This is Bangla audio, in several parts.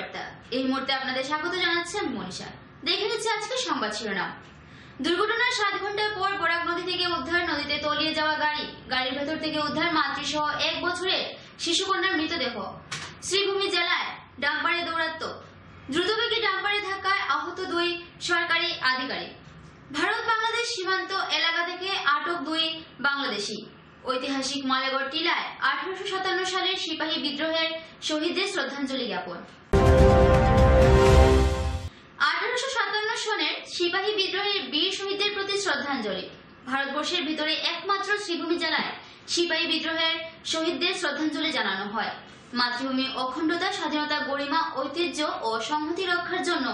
বার্তা এই মুহূর্তে আপনাদের স্বাগত জানাচ্ছি আমি মনীষা। দেখে নিচ্ছি আজকে সংবাদ শিরোনাম। দুর্ঘটনার 7 ঘন্টা পর বরাক নদী থেকে উদ্ধার নদীতে তলিয়ে যাওয়া গাড়ির ভেতর থেকে উদ্ধার মাতৃসহ 1 বছরের শিশুকন্যার মৃতদেহ। শ্রীভূমি জেলায় ডাম্পারে দৌরাত্ম্য, দ্রুতবেগী ডাম্পারে ধাক্কায় আহত 2 সরকারি আধিকারিক। ভারত বাংলাদেশ সীমান্ত এলাকা থেকে আটক 2 বাংলাদেশি। ঐতিহাসিক মালেগড় টিলায় 1857 সালের সিপাহী বিদ্রোহের শহীদদের শ্রদ্ধাঞ্জলি জ্ঞাপন। 1857 সনের সিপাহী বিদ্রোহের বীর শহীদদের প্রতি শ্রদ্ধাঞ্জলি। ভারতবর্ষের ভিতরে একমাত্র শ্রীভূমি জেলায় সিপাহী বিদ্রোহের শহীদদের শ্রদ্ধাঞ্জলি জানানো হয়। মাতৃভূমি অখণ্ডতা, স্বাধীনতা, গরিমা, ঐতিহ্য ও সংহতি রক্ষার জন্য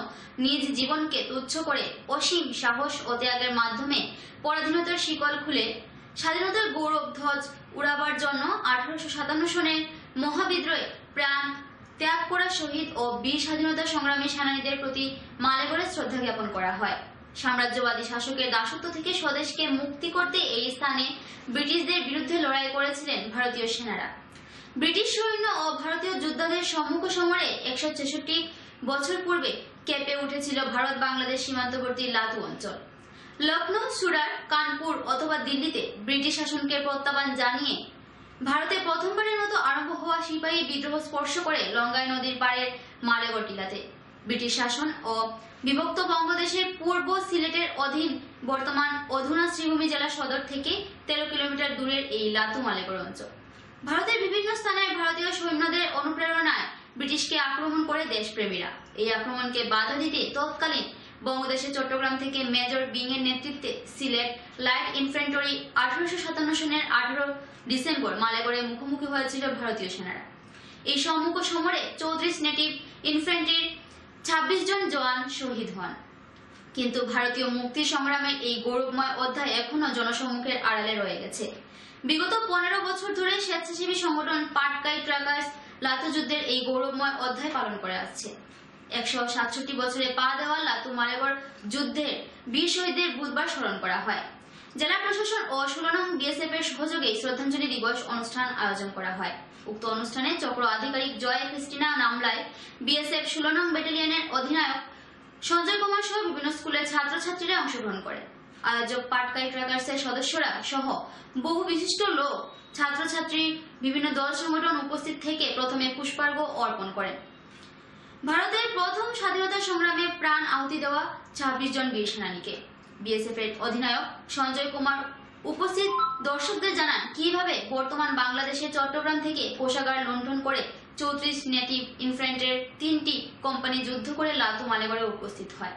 নিজ জীবনকে তুচ্ছ করে অসীম সাহস ও ত্যাগের মাধ্যমে পরাধীনতার শিকল খুলে স্বাধীনতার গৌরব ধ্বজ উড়াবার জন্য 1857 সনের মহাবিদ্রোহে প্রাণ ত্যাগ করা শহীদ ও বীর স্বাধীনতা সংগ্রামী সেনানীদের প্রতি মালেগড়ে শ্রদ্ধা জ্ঞাপন করা হয়। সাম্রাজ্যবাদী শাসকের দাসত্ব থেকে স্বদেশকে মুক্তি করতে এই স্থানে ব্রিটিশদের বিরুদ্ধে লড়াই করেছিলেন ভারতীয় সেনারা। ব্রিটিশ সৈন্য ও ভারতীয় যোদ্ধাদের সম্মুখ সমরে 166 বছর পূর্বে কেঁপে উঠেছিল ভারত বাংলাদেশ সীমান্তবর্তী লাতু অঞ্চল। লখনৌ, সুরাট, কানপুর অথবা দিল্লিতে ব্রিটিশ শাসনকে প্রত্যাহ্বান জানিয়ে ভারতে প্রথমবারের মতো আরম্ভ হওয়া সিপাহী বিদ্রোহ স্পর্শ করে লঙ্গাই নদীর পাড়ের মালেগড় টিলাতে। ব্রিটিশ শাসন ও বিভক্ত বঙ্গদেশের পূর্ব সিলেটের অধীন বর্তমান অধুনা শ্রীভূমি জেলা সদর থেকে 13 কিলোমিটার দূরের এই লাতু মালেগড় অঞ্চল। ভারতের বিভিন্ন স্থানে ভারতীয় সৈন্যদের অনুপ্রেরণায় ব্রিটিশকে আক্রমণ করে দেশপ্রেমীরা। এই আক্রমণকে বাধা দিতে তৎকালীন বঙ্গদেশের চট্টগ্রাম থেকে মেজর বিং এর নেতৃত্বে সিলেট লাইট ইনফ্যান্টরি 1857 সনের 18 ডিসেম্বর মালেগড়ে মুখোমুখি হয়েছিল ভারতীয় সেনারা। এই সম্মুখ সমরে 34 নেটিভ ইনফ্যান্ট্রির 26 জন জওয়ান শহীদ হন। কিন্তু ভারতীয় মুক্তি সংগ্রামের এই গৌরবময় অধ্যায় এখনো জনসম্মুখের আড়ালে রয়ে গেছে। বিগত 15 বছর ধরে স্বেচ্ছাসেবী সংগঠন পাটকাই ট্রাকার্স লাতু যুদ্ধের এই গৌরবময় অধ্যায় পালন করে আসছে। 167 বছরে পা দেওয়া লাতু মালেগড় যুদ্ধের বীর শহীদদের বুধবার স্মরণ করা হয়। জেলা প্রশাসন ও 16 নং বিএসএফ এর সহযোগে শ্রদ্ধাঞ্জলি দিবস অনুষ্ঠান আয়োজন করা হয়। উক্ত অনুষ্ঠানে চক্র আধিকারিক জয় ক্রিস্টিনা নামলায়, বিএসএফ 16 নং ব্যাটালিয়নের অধিনায়ক সঞ্জয় কুমার সহ বিভিন্ন স্কুলের ছাত্রছাত্রীরা অংশগ্রহণ করে। আয়োজক পাটকাই ট্রাকার্সের সদস্যরা সহ বহু বিশিষ্ট লোক, ছাত্রছাত্রী, বিভিন্ন দল সংগঠন উপস্থিত থেকে প্রথমে পুষ্পার্ঘ্য অর্পণ করেন। ভারতের প্রথম স্বাধীনতা সংগ্রামে প্রাণ আহুতি দেওয়া 26 জন বীর সেনানীকে বিএসএফ এর অধিনায়ক সঞ্জয় কুমার উপস্থিত দর্শকদের জানান কিভাবে বর্তমান বাংলাদেশের চট্টগ্রাম থেকে কোষাগার লুণ্ঠন করে 34 নেটিভ ইনফ্যান্ট্রির 3টি কোম্পানি যুদ্ধ করে লাতু মালেগড়ে উপস্থিত হয়।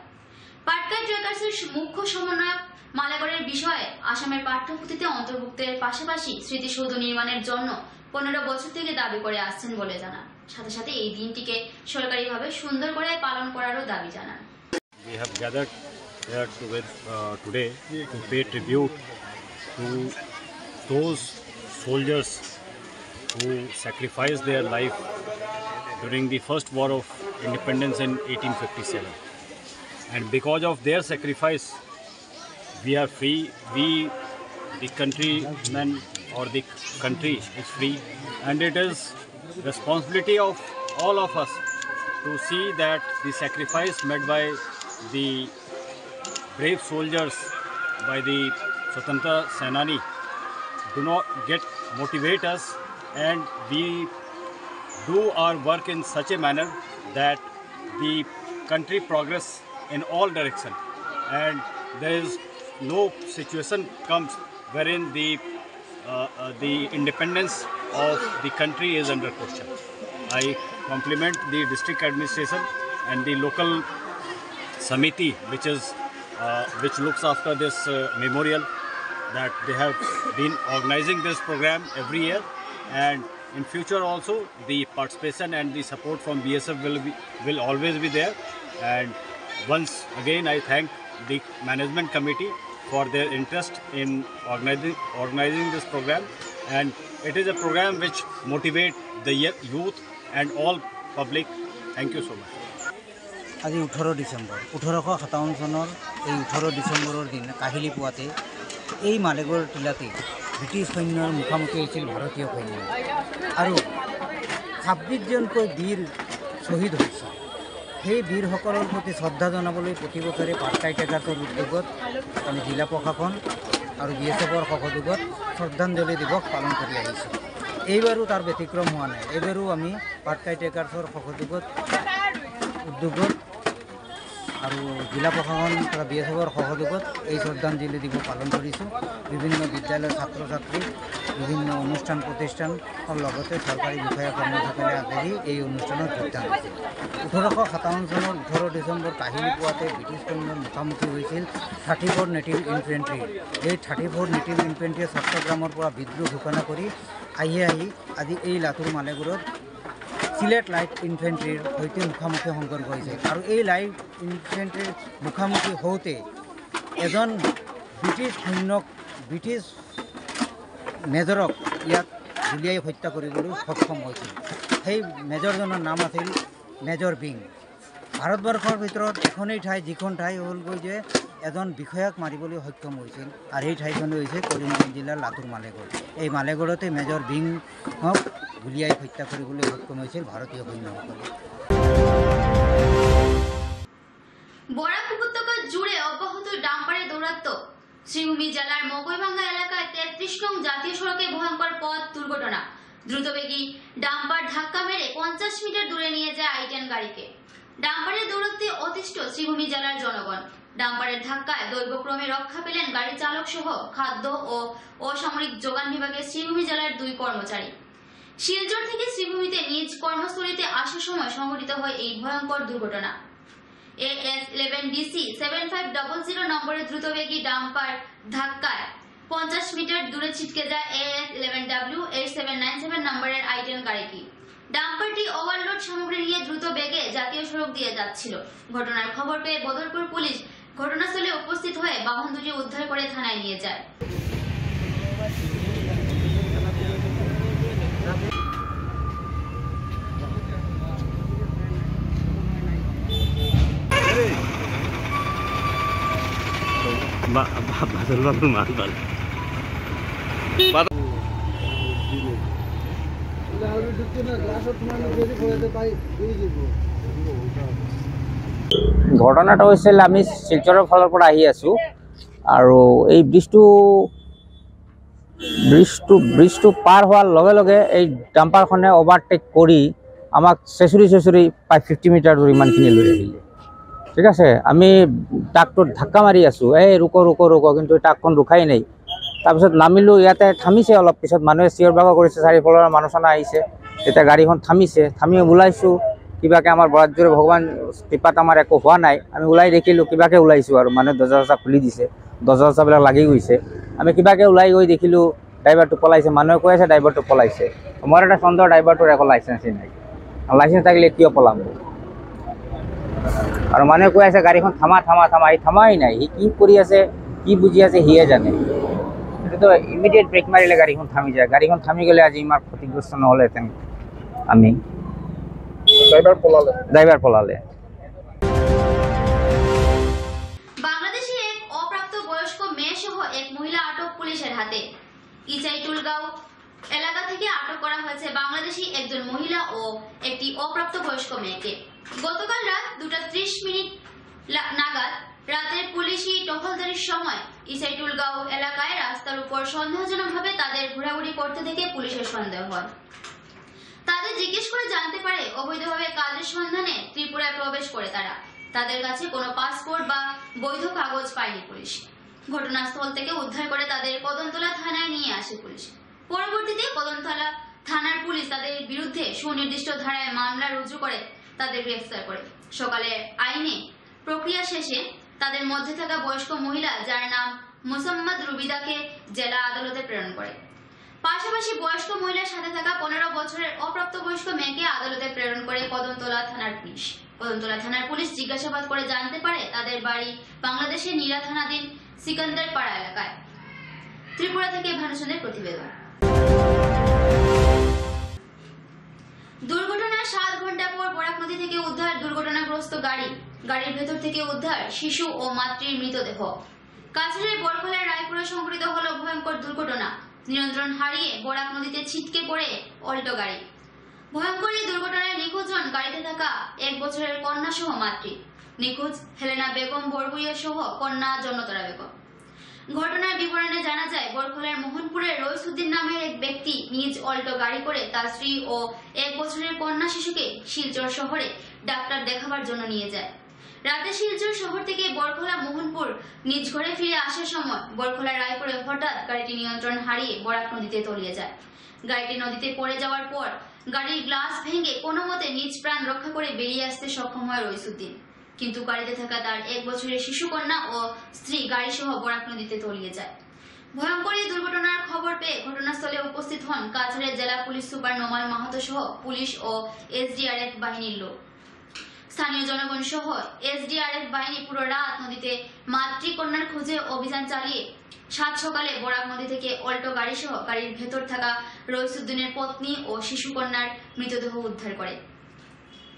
পাটকাই ট্রাকার্সের মুখ্য সমন্বয়ক মালেগড়ের বিষয়ে আসামের পাঠ্যপুথিতে অন্তর্ভুক্তের পাশাপাশি স্মৃতিসৌধ নির্মাণের জন্য 15 বছর থেকে দাবি করে আসছেন বলে জানান। সাথে সাথে এই দিনটিকে সরকারিভাবে সুন্দর করে পালন করারও দাবি জানান। We have gathered here today to pay tribute to those soldiers who sacrificed their life during the first war of independence in 1857. And because of their sacrifice, we are free. The countrymen or the country is free, and it is responsibility of all of us to see that the sacrifice made by the brave soldiers, by the Swatantra Senani, do not motivate us, and we do our work in such a manner that the country progress in all direction, and there is no situation comes wherein the independence of the country is under question. I compliment the district administration and the local Samiti which looks after this memorial, that they have been organizing this program every year, and in future also the participation and the support from BSF will always be there. And once again I thank the management committee for their interest in organizing this program, and it is a program which motivate the youth and all public. Thank you so much. আজি 18 ডিসেম্বৰ 1857 চনৰ এই 18 ডিসেম্বৰৰ দিন কাহিলি পুৱাতে এই মালেগড় টিলাতে ব্ৰিটিছ সৈন্যৰ মুখামুখি হৈছিল ভাৰতীয় সৈন্য, আৰু 26 জনকৈ বীৰ শ্বহীদ হৈছে। সেই বীৰসকলৰ প্ৰতি শ্ৰদ্ধা জনাবলৈ প্ৰতি বছৰে পাটকাই ট্ৰেকাৰ্ছৰ উদ্যোগত আমি জিলা প্ৰশাসন আৰু BSFৰ সহযোগত শ্ৰদ্ধাঞ্জলি দিৱস পালন কৰি আহিছোঁ। এইবাৰো তাৰ ব্যতিক্ৰম হোৱা নাই। এইবাৰো আমি পাটকাই ট্ৰেকাৰ্ছৰ সহযোগত উদ্যোগত আৰু জিলা প্ৰশাসন তথা BSFৰ সহযোগত এই শ্ৰদ্ধাঞ্জলি দিৱস পালন কৰিছোঁ। বিভিন্ন বিদ্যালয়ৰ ছাত্ৰ ছাত্ৰী, বিভিন্ন অনুষ্ঠান প্ৰতিষ্ঠানৰ লগতে চৰকাৰী বিষয়া কৰ্মচাৰীসকলে আগবাঢ়ি এই অনুষ্ঠানত যোগদান কৰিছিল। 1857 চনৰ 18 ডিচেম্বৰ কাহিলী পুৱাতে ব্ৰিটিছ সৈন্যৰ মুখামুখি হৈছিল 34 নেটিভ ইনফেণ্ট্ৰি। এই 34 নেটিভ ইনফেণ্ট্ৰিয়ে চট্টগ্ৰামৰ পৰা বিদ্ৰোহ ঘোষণা কৰি আহি আজি এই লাটুৰ মালেগুৰত চিলেট লাইট ইনফেণ্ট্ৰিৰ সৈতে মুখামুখি সংঘৰ্ষ হৈছে। আৰু এই লাইট ইনফেণ্ট্ৰিৰ মুখামুখি হওঁতে এজন ব্ৰিটিছ মেজৰক ইয়াত গুলীয়াই হত্যা কৰিবলৈ সক্ষম হৈছিল। সেই মেজৰজনৰ নাম আছিল মেজৰ বিং। ভাৰতবৰ্ষৰ ভিতৰত এখনেই ঠাই, যিখন ঠাই হ'লগৈ যে এজন বিষয়াক মাৰিবলৈ সক্ষম হৈছিল, আৰু সেই ঠাইখনেই হৈছে কৰিমগঞ্জ জিলাৰ লাটুৰ মালেগড়। এই মালেগড়তে মেজৰ বিংক গুলীয়াই হত্যা কৰিবলৈ সক্ষম হৈছিল ভাৰতীয় সৈন্যসকলে। বরাক উপত্যকা জুড়ে অব্যাহত ডাম্পারের দৌরাত্ম্য। শ্রীভূমি জেলার মগইভাঙ্গা এলাকায় 33 নং জাতীয় সড়কে ভয়ঙ্কর পথ দুর্ঘটনা। দ্রুতবেগী ডাম্পার ধাক্কা মেরে 50 মিটার দূরে নিয়ে যায় i10 গাড়িকে। ডাম্পারের দৌরাত্ম্যে অতিষ্ঠ শ্রীভূমি জেলার জনগণ। ডাম্পারের ধাক্কায় দৈবক্রমে রক্ষা পেলেন গাড়ি চালক সহ খাদ্য ও অসামরিক যোগান বিভাগের শ্রীভূমি জেলার 2 কর্মচারী। শিলচর থেকে শ্রীভূমিতে নিজ কর্মস্থলীতে আসার সময় সংঘটিত হয় এই ভয়ঙ্কর দুর্ঘটনা। AS11DC 7500 নম্বরের দ্রুতবেগী ডাম্পার ধাক্কায় 50 মিটার দূরে ছিটকে যায় AS11W 8797 নম্বরের i10 গাড়িটি। ডাম্পারটি ওভারলোড সামগ্রী নিয়ে দ্রুত বেগে জাতীয় সড়ক দিয়ে যাচ্ছিল। ঘটনার খবর পেয়ে বদরপুর পুলিশ ঘটনাস্থলে উপস্থিত হয়ে বাহন দুটি উদ্ধার করে থানায় নিয়ে যায়। ঘটনাটা হৈছিল আমি শিলচৰৰ ফালৰ পৰা আহি আছোঁ আৰু এই ব্ৰিজটো পাৰ হোৱাৰ লগে লগে এই ডাম্পাৰখনে অভাৰটেক কৰি আমাক চেঁচুৰি প্ৰায় 50 মিটাৰ দূৰ ইমানখিনি লৈ আহিলে। ঠিক আছে, আমি ট্ৰাকটোত ধাক্কা মাৰি আছোঁ, এই ৰুক কিন্তু ট্ৰাকখন ৰুখাই নাই। তাৰপিছত নামিলোঁ, ইয়াতে থামিছে। অলপ পিছত মানুহে চিঞৰ বাখৰ কৰিছে, চাৰিওফালৰ মানুহ চানা আহিছে। তেতিয়া গাড়ীখন থামিছে, থামি ওলাইছোঁ। কিবাকে আমাৰ বৰাজৰে ভগৱান কৃপাত আমাৰ একো হোৱা নাই। আমি ওলাই দেখিলোঁ, কিবাকে ওলাইছোঁ আৰু মানুহে দৰ্জা খুলি দিছে, দৰ্জাবিলাক লাগি গৈছে। আমি কিবাকে ওলাই গৈ দেখিলোঁ ড্ৰাইভাৰটো পলাইছে। মানুহে কৈ আছে ড্ৰাইভাৰটো পলাইছে। মোৰ এটা সন্দেহ, ড্ৰাইভাৰটোৰ একো লাইচেন্সেই নাই। লাইচেন্স থাকিলে কিয় পলাম? আৰু মানুহে কৈ আছে গাড়ীখন থামা। সি থামাই নাই। সি কি কৰি আছে, কি বুজি আছে, সিয়ে জানে। এইটোতো ইমিডিয়েট ব্ৰেক মাৰিলে গাড়ীখন থামি যায়। গাড়ীখন থামি গ'লে আজি ইমান ক্ষতিগ্ৰস্ত নহ'লেহেঁতেন। আমি ড্রাইভার পলালে। বাংলাদেশে এক অপ্রাপ্ত বয়স্ক মেয়ে সহ এক মহিলা আটক পুলিশের হাতে। ইচাইটুলগাঁও এলাকা থেকে আটক করা হয়েছে বাংলাদেশি একজন মহিলা ও একটি অপ্রাপ্ত বয়স্ক মেয়েকে। গতকাল রাত 2:30 নাগাদ রাতের পুলিশি টহলদারির সময় ইচাইটুলগাঁও এলাকায় রাস্তার উপর সন্দেহজনকভাবে তাদের ঘোরাঘুরি করতে দেখে পুলিশের সন্দেহ হয়। তাদের জিজ্ঞেস করে জানতে পারে অবৈধভাবে কাজের সন্ধানে ত্রিপুরায় প্রবেশ করে তারা। তাদের কাছে কোনো পাসপোর্ট বা বৈধ কাগজ পায়নি পুলিশ। ঘটনাস্থল থেকে উদ্ধার করে তাদের কদমতলা থানায় নিয়ে আসে পুলিশ। পরবর্তীতে কদমতলা থানার পুলিশ তাদের বিরুদ্ধে সুনির্দিষ্ট ধারায় মামলা রুজু করে তাদের গ্রেফতার করে। সকালে আইনে প্রক্রিয়া শেষে তাদের মধ্যে থাকা বয়স্ক মহিলা, যার নাম মুসাম্মদ রুবিদাকে জেলা আদালতে প্রেরণ করে। পাশাপাশি বয়স্ক মহিলার সাথে থাকা 15 বছরের অপ্রাপ্তবয়স্ক মেয়েকে আদালতে প্রেরণ করে কদমতলা থানার পুলিশ। কদমতলা থানার পুলিশ জিজ্ঞাসাবাদ করে জানতে পারে তাদের বাড়ি বাংলাদেশের নীরা থানাধীন সিকান্দারপাড়া এলাকায়। ত্রিপুরা থেকে ভানুচন্দ্রের প্রতিবেদন। দুর্ঘটনার 7 ঘন্টা পর বরাক নদী থেকে উদ্ধার দুর্ঘটনাগ্রস্ত গাড়ির ভেতর থেকে উদ্ধার শিশু ও মাতৃর মৃতদেহ। কাছাড়ের বরখলার রায়পুরে সংঘটিত হলো ভয়ঙ্কর দুর্ঘটনা। নিয়ন্ত্রণ হারিয়ে বরাক নদীতে ছিটকে পড়ে অল্টো গাড়ি। ভয়ঙ্কর এই দুর্ঘটনায় নিখোঁজ হন গাড়িতে থাকা 1 বছরের কন্যা সহ মাতৃ। নিখোঁজ হেলেনা বেগম বরগুইয়া সহ কন্যা জন্নতরা বেগম। ঘটনার বিবরণে জানা যায়, বরখলার মোহনপুরের রইসুদ্দিন নামের এক ব্যক্তি নিজ অল্টো গাড়ি করে তার স্ত্রী ও 1 বছরের কন্যা শিশুকে শিলচর শহরে ডাক্তার দেখাবার জন্য নিয়ে যায়। রাতে শিলচর শহর থেকে বরখলা মোহনপুর নিজ ঘরে ফিরে আসার সময় বরখলা রায়পুরে হঠাৎ গাড়িটি নিয়ন্ত্রণ হারিয়ে বরাক নদীতে তলিয়ে যায়। গাড়িটি নদীতে পড়ে যাওয়ার পর গাড়ির গ্লাস ভেঙে কোনো মতে নিজ প্রাণ রক্ষা করে বেরিয়ে আসতে সক্ষম হয় রইসুদ্দিন, কিন্তু গাড়িতে থাকা তার 1 বছরের শিশু কন্যা ও স্ত্রী গাড়ি সহ বরাক নদীতে তলিয়ে যায়। ভয়ঙ্কর এই দুর্ঘটনার খবর পেয়ে ঘটনাস্থলে উপস্থিত হন কাছাড়ের জেলা পুলিশ সুপার নোমাল মাহাতো সহ পুলিশ ও SDRF বাহিনীর লোক। স্থানীয় জনগণ সহ SDRF বাহিনী পুরো রাত নদীতে মাতৃকন্যার খোঁজে অভিযান চালিয়ে 7 সকালে বরাক নদী থেকে অল্টো গাড়ি সহ গাড়ির ভেতর থাকা রইসুদ্দিনের পত্নী ও শিশু কন্যার মৃতদেহ উদ্ধার করে।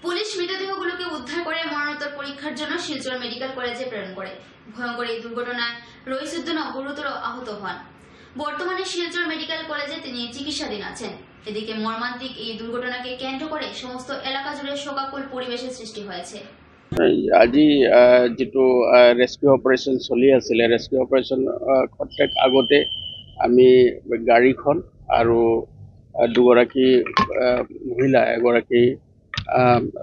পুলিশ মৃতদেহগুলোকে উদ্ধার করে মরণোত্তর পরীক্ষার জন্য শিলচর মেডিকেল কলেজে প্রেরণ করে। ভয়ঙ্কর এই দুর্ঘটনায় রইসুদ্দিনও গুরুতর আহত হন। বর্তমানে শিলচর মেডিকেল কলেজে তিনি চিকিৎসাধীন আছেন। এদিকে মর্মান্তিক এই দুর্ঘটনাকে কেন্দ্র করে সমস্ত এলাকা জুড়ে শোকাকুল পরিবেশের সৃষ্টি হয়েছে। আজি যেটো রেস্কিউ অপাৰেশ্যন চলি আছিলে, ৰেস্কিউ অপাৰেশ্যন ক্ষেত্ৰত আগতে আমি গাড়ীখন আৰু দুগৰাকী মহিলা, এগৰাকী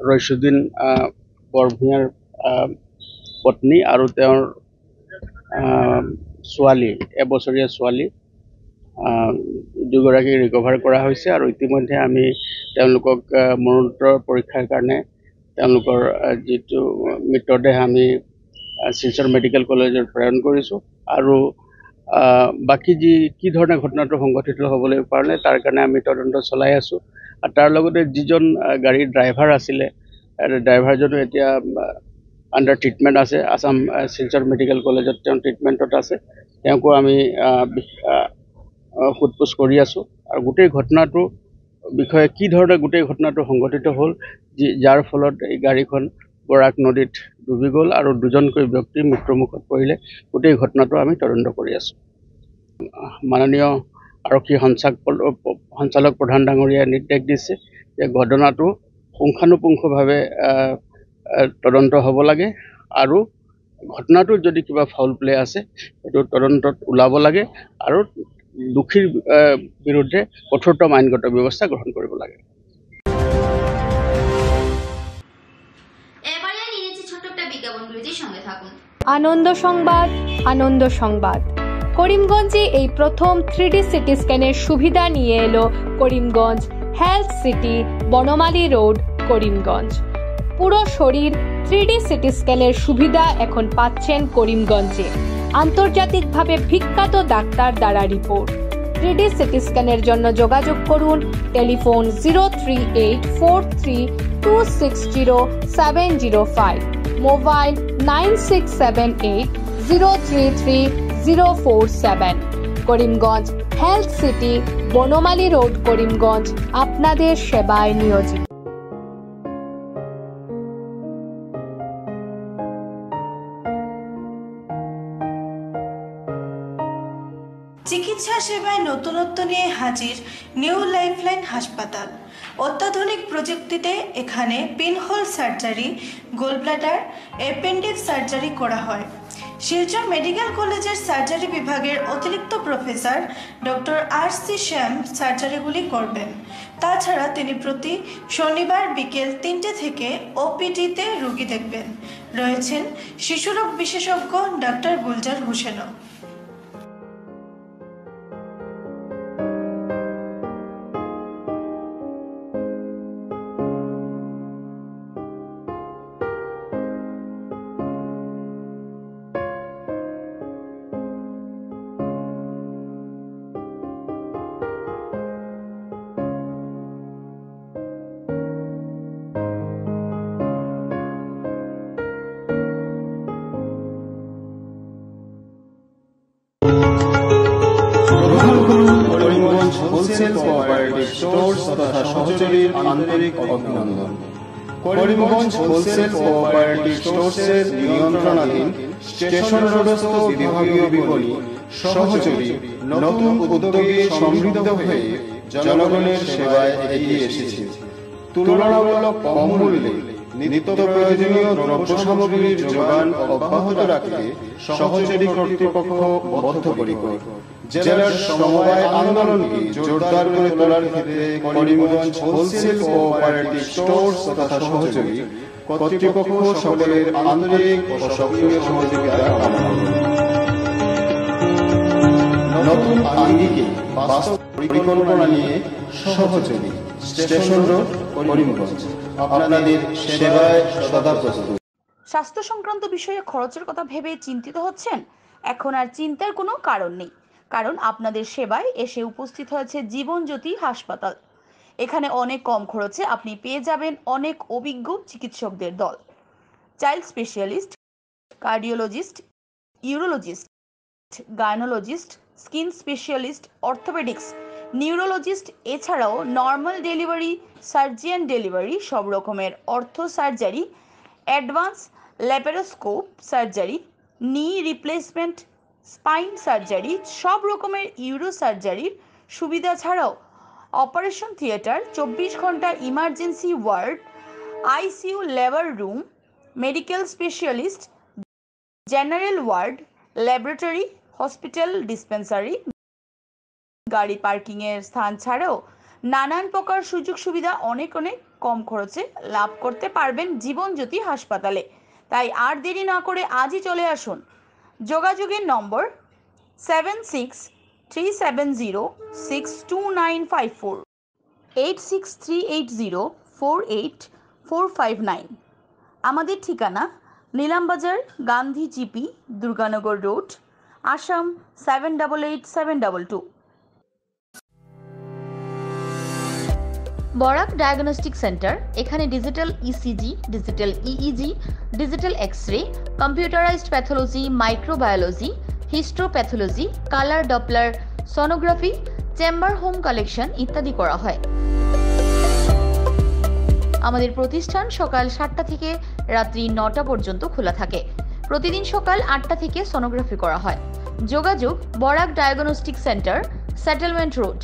ৰইসুদ্দিন বৰভূঞাৰ পত্নী আৰু তেওঁৰ ছোৱালী, 1 বছৰীয়া ছোৱালী দুগৰাকী ৰিকভাৰ কৰা হৈছে আৰু ইতিমধ্যে আমি তেওঁলোকক মৰণোত্তৰ পৰীক্ষাৰ কাৰণে তেওঁলোকৰ যিটো মৃতদেহ আমি শিলচৰ মেডিকেল কলেজত প্ৰেৰণ কৰিছোঁ আৰু বাকী কি ধৰণে ঘটনাটো সংঘটিত হ'বলৈ পাৰে তাৰ কাৰণে আমি তদন্ত চলাই আছোঁ। আৰু তাৰ লগতে যিজন গাড়ীৰ ড্ৰাইভাৰ আছিলে, ড্ৰাইভাৰজনো এতিয়া আণ্ডাৰ ট্ৰিটমেণ্ট আছে। আসাম শিলচৰ মেডিকেল কলেজত তেওঁ ট্ৰিটমেণ্টত আছে। তেওঁকো আমি সোধপোছ কৰি আছোঁ আৰু গোটেই ঘটনাটোৰ বিষয়ে কি ধৰণে গোটেই ঘটনাটো সংঘটিত হ'ল, যাৰ ফলত এই গাড়ীখন বৰাক নদীত ডুবি গ'ল আৰু 2জনকৈ ব্যক্তি মৃত্যুমুখত পৰিলে, গোটেই ঘটনাটো আমি তদন্ত কৰি আছোঁ। মাননীয় আৰক্ষী সঞ্চালক প্ৰধান ডাঙৰীয়াই নিৰ্দেশ দিছে যে ঘটনাটো পুংখানুপুংখভাৱে তদন্ত হ'ব লাগে আৰু ঘটনাটোত যদি কিবা ফাউল প্লে আছে সেইটো তদন্তত ওলাব লাগে আৰু দোষীৰ বিৰুদ্ধে কঠোৰতম আইনগত ব্যৱস্থা গ্ৰহণ কৰিব লাগে। এবারে নিয়েছি ছোট্ট একটা বিজ্ঞাপন বিরতির সঙ্গে থাকুন। আনন্দ সংবাদ, আনন্দ সংবাদ। করিমগঞ্জে এই প্রথম 3D সিটি স্ক্যানের সুবিধা নিয়ে এলো Karimganj health city, Banamali road, Karimganj. পুরো শরীর 3D সিটি স্ক্যানের সুবিধা এখন পাচ্ছেন করিমগঞ্জে। আন্তর্জাতিকভাবে বিখ্যাত ডাক্তার দ্বারা রিপোর্ট। 3D সিটি স্ক্যানের জন্য যোগাযোগ করুন telephone 03843260705, mobile 9678033047। Karimganj health city, Banamali road, Karimganj আপনাদের সেবায় নিয়োজিত। চিকিৎসা সেবায় নতুনত্ব নিয়ে হাজির নিউ লাইফলাইন হাসপাতাল। অত্যাধুনিক প্রযুক্তিতে এখানে pinhole surgery, gallbladder, appendix surgery করা হয়। শিলচর মেডিকেল কলেজের সার্জারি বিভাগের অতিরিক্ত প্রফেসর ডক্টর RC শ্যাম সার্জারিগুলি করবেন। তাছাড়া তিনি প্রতি শনিবার বিকেল 3টে থেকে OPD-তে রোগী দেখবেন। রয়েছেন শিশুরোগ বিশেষজ্ঞ ডক্টর গুলজার হোসেনও। হোলসেল কোঅপারেটিভ স্টোর্স তথা সহযোগীর আন্তরিক অভিনন্দন। করিমগঞ্জ হোলসেল কোঅপারেটিভ স্টোর্সের নিয়ন্ত্রণাধীন স্টেশন রোডস্থ বিভাগীয় বিপণী সহযোগী নতুন উদ্যোগে সমৃদ্ধ হয়ে জনগণের সেবায় এগিয়ে এসেছে। তুলনামূলক কম মূল্যে নিত্য প্রয়োজনীয় দ্রব্য সামগ্রীর যোগান অব্যাহত রাখতে সহচরী কর্তৃপক্ষ বদ্ধপরিকর। জেলার সমবায় আন্দোলনকে জোরদার করে তোলার ক্ষেত্রে করিমগঞ্জ হোলসেল কোঅপারেটিভ স্টোর্স তথা সহচরী কর্তৃপক্ষ সকলের আন্তরিক ও সক্রিয় সহযোগিতা কামনা করি। নতুন আঙ্গিকে বাস্তব পরিকল্পনা নিয়ে সহচরী স্টেশন রোড করিমগঞ্জ আপনাদের সেবায় সদা প্রস্তুত। স্বাস্থ্য সংক্রান্ত বিষয়ে খরচের কথা ভেবে চিন্তিত হচ্ছেন? এখন আর চিন্তার কোনো কারণ নেই, কারণ আপনাদের সেবায় এসে উপস্থিত হয়েছে জীবনজ্যোতি হাসপাতাল। এখানে অনেক কম খরচে আপনি পেয়ে যাবেন অনেক অভিজ্ঞ চিকিৎসকদের দল। Child specialist, cardiologist, urologist, gynaecologist, skin specialist, orthopaedics, neurologist, এছাড়াও নর্মাল ডেলিভারি, সার্জিয়ান ডেলিভারি, সব রকমের ortho surgery, advance laparoscope surgery, knee replacement, spine surgery, সব রকমের ইউরো সার্জারির সুবিধা ছাড়াও অপারেশন থিয়েটার, 24 ঘন্টা emergency ward, ICU labour room, medical specialist, general ward, laboratory, hospital dispensary, গাড়ি পার্কিংয়ের স্থান ছাড়াও নানান প্রকার সুযোগ সুবিধা অনেক কম খরচে লাভ করতে পারবেন জীবনজ্যোতি হাসপাতালে। তাই আর দেরি না করে আজই চলে আসুন। যোগাযোগের নম্বর 7637062954, 8638048459। আমাদের ঠিকানা Nilambazar, Gandhi GP, Durganagar road, Assam 788722। Barak diagnostic centre. এখানে digital ECG, digital EEG, digital X-ray, computerised pathology, microbiology, histopathology, colour Doppler sonography, chamber home collection ইত্যাদি করা হয়। আমাদের প্রতিষ্ঠান সকাল 7টা থেকে রাত্রি 9টা পর্যন্ত খোলা থাকে। প্রতিদিন সকাল 8টা থেকে সোনোগ্রাফি করা হয়। যোগাযোগ Barak diagnostic centre, settlement road.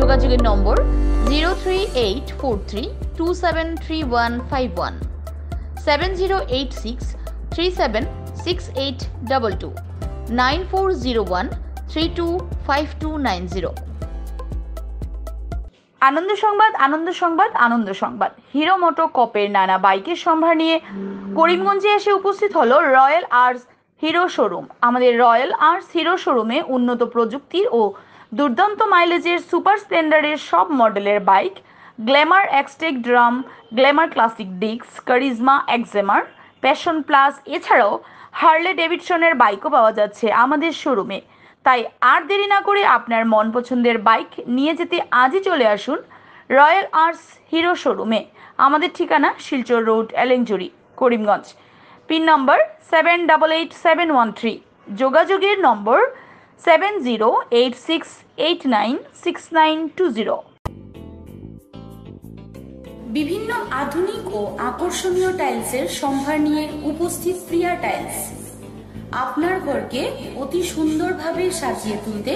যোগাযোগের নম্বর 03843273151, 7086376822, 9401325290। আনন্দ সংবাদ, আনন্দ সংবাদ, আনন্দ সংবাদ। হিরো মোটো কপের নানা বাইকের সম্ভার নিয়ে করিমগঞ্জে এসে উপস্থিত হলো রয়্যাল আর্টস হিরো শোরুম। আমাদের রয়্যাল আর্টস হিরো শোরুমে উন্নত প্রযুক্তির ও দুর্দান্ত মাইলেজের সুপার স্প্লেন্ডারের সব মডেলের bike, Glamour Xtec drum, Glamour classic ডিক্স, কারিজমা এক্সেমার, প্যাশন প্লাস, এছাড়াও হার্লে ডেভিডসনের বাইকও পাওয়া যাচ্ছে আমাদের শোরুমে। তাই আর দেরি না করে আপনার মন পছন্দের বাইক নিয়ে যেতে আজই চলে আসুন রয়্যাল আর্টস হিরো শোরুমে। আমাদের ঠিকানা শিলচর রোড, এলেংজুরি, করিমগঞ্জ। পিন নম্বর 788713। যোগাযোগের নম্বর 7086896920। বিভিন্ন আধুনিক ও আকর্ষণীয় টাইলসের সম্ভার নিয়ে উপস্থিত প্রিয়া টাইলস। আপনার ঘরকে অতি সুন্দরভাবে সাজিয়ে তুলতে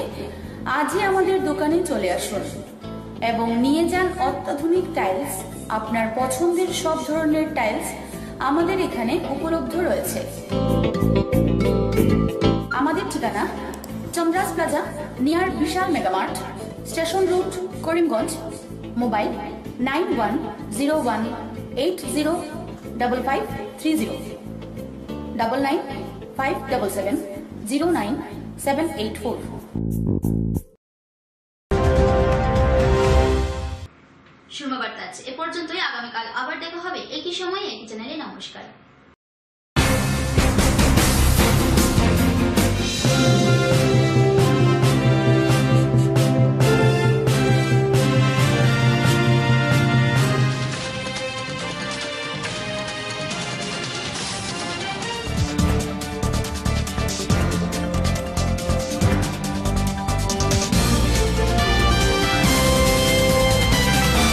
আজই আমাদের দোকানে চলে আসুন এবং নিয়ে যান অত্যাধুনিক টাইলস। আপনার পছন্দের সব ধরনের টাইলস আমাদের এখানে উপলব্ধ রয়েছে। আমাদের ঠিকানা Chandra's plaza, near Vishal Megamart, station road, Karimganj. Mobile 9101805530, 9957709784। শুভবার্তা আছে এ পর্যন্তই। আগামীকাল আবার দেখা হবে একই সময়ে একই চ্যানেলে। নমস্কার।